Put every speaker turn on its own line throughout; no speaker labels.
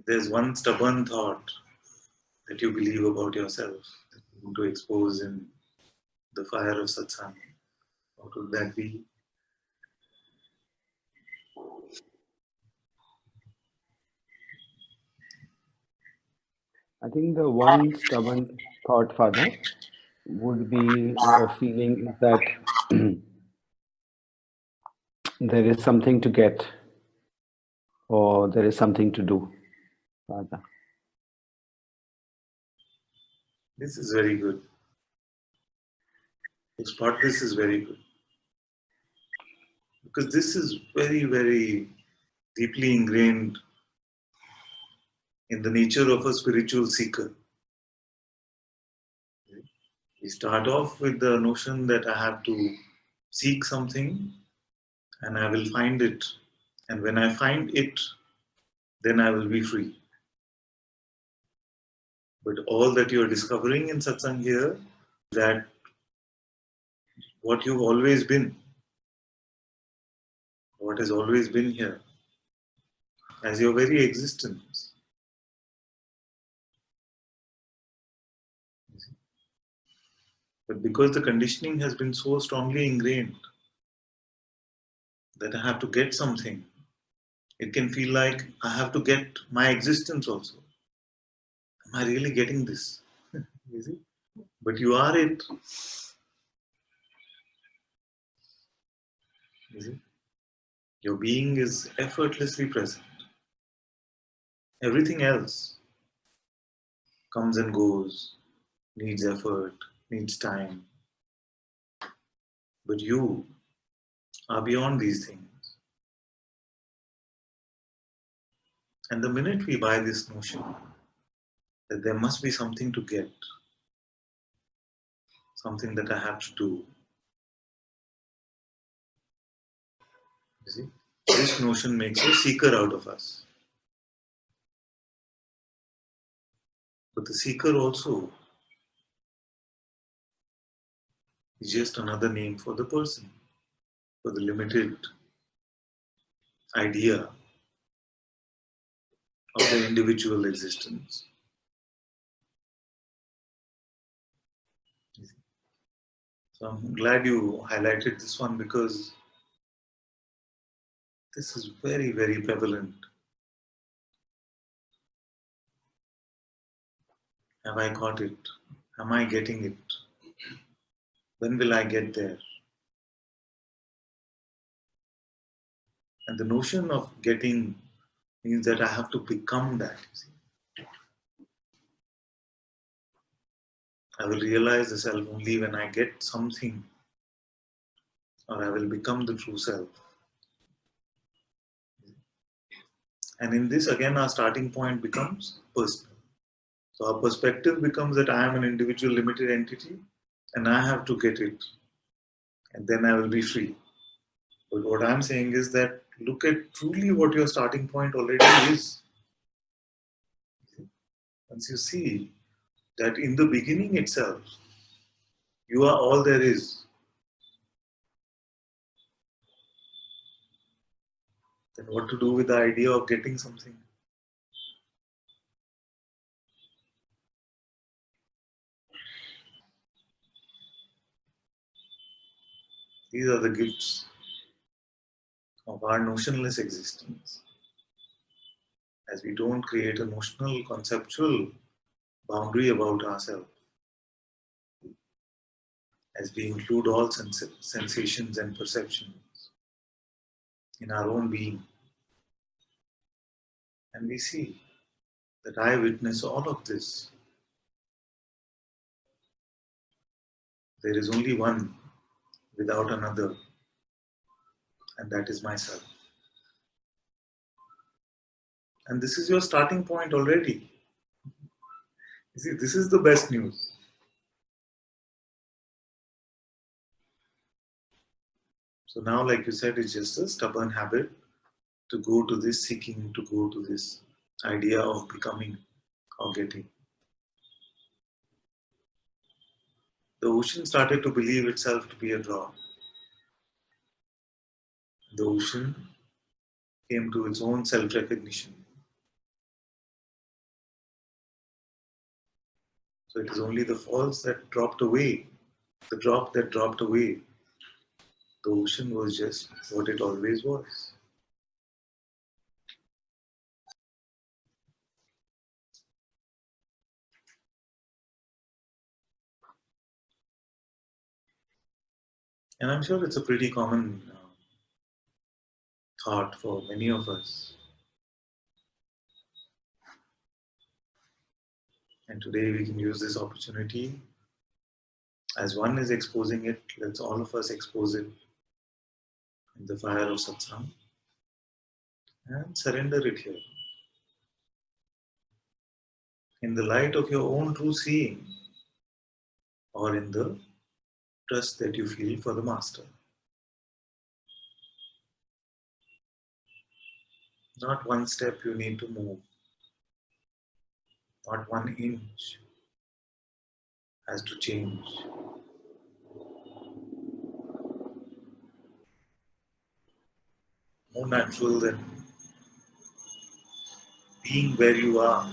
there's one stubborn thought that you believe about yourself that you want to expose in the fire of Satsang, what would that be?
I think the one stubborn thought, Father, would be a feeling that there is something to get or there is something to do, Father.
This is very good. To spot this is very good. Because this is very, very deeply ingrained in the nature of a spiritual seeker. We start off with the notion that I have to seek something and I will find it. And when I find it, then I will be free. But all that you are discovering in Satsang here, that what you've always been, what has always been here, as your very existence. But because the conditioning has been so strongly ingrained that I have to get something, it can feel like I have to get my existence also. Am I really getting this? You see? But you are it. You see? Your being is effortlessly present. Everything else comes and goes, needs effort, needs time. But you are beyond these things. And the minute we buy this notion that there must be something to get, something that I have to do, you see, this notion makes a seeker out of us. But the seeker also is just another name for the person, for the limited idea of the individual existence. So I'm glad you highlighted this one because this is very, very prevalent. Have I got it? Am I getting it? When will I get there? And the notion of getting means that I have to become that. You see. I will realize the self only when I get something, or I will become the true self. And in this, again, our starting point becomes personal. So our perspective becomes that I am an individual limited entity and I have to get it. And then I will be free. But what I'm saying is that look at truly what your starting point already is. Once you see that in the beginning itself, you are all there is, then what to do with the idea of getting something? These are the gifts of our notionless existence. As we don't create a notional, conceptual boundary about ourselves, as we include all sensations and perceptions in our own being, and we see that I witness all of this. There is only one without another, and that is myself. And this is your starting point already. You see, this is the best news. So now, like you said, it's just a stubborn habit to go to this seeking, to go to this idea of becoming or getting. The ocean started to believe itself to be a draw. The ocean came to its own self-recognition. So it is only the falls that dropped away, the drop that dropped away. The ocean was just what it always was. And I'm sure it's a pretty common thought for many of us. And today we can use this opportunity. As one is exposing it, let's all of us expose it in the fire of Satsang and surrender it here. In the light of your own true seeing, or in the trust that you feel for the Master. Not one step you need to move, not 1 inch has to change. More natural than being where you are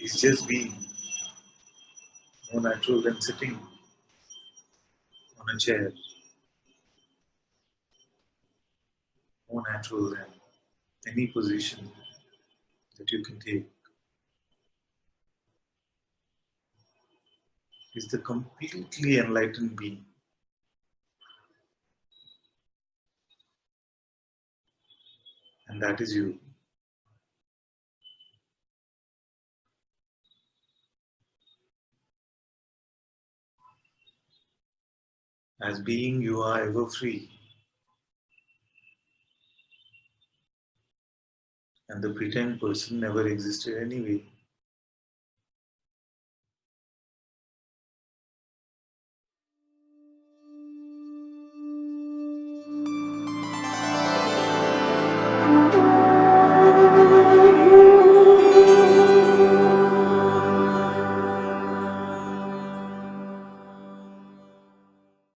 is just being. More natural than sitting on a chair. More natural than any position that you can take is the completely enlightened being. And that is you. As being, you are ever free. And the pretend person never existed anyway.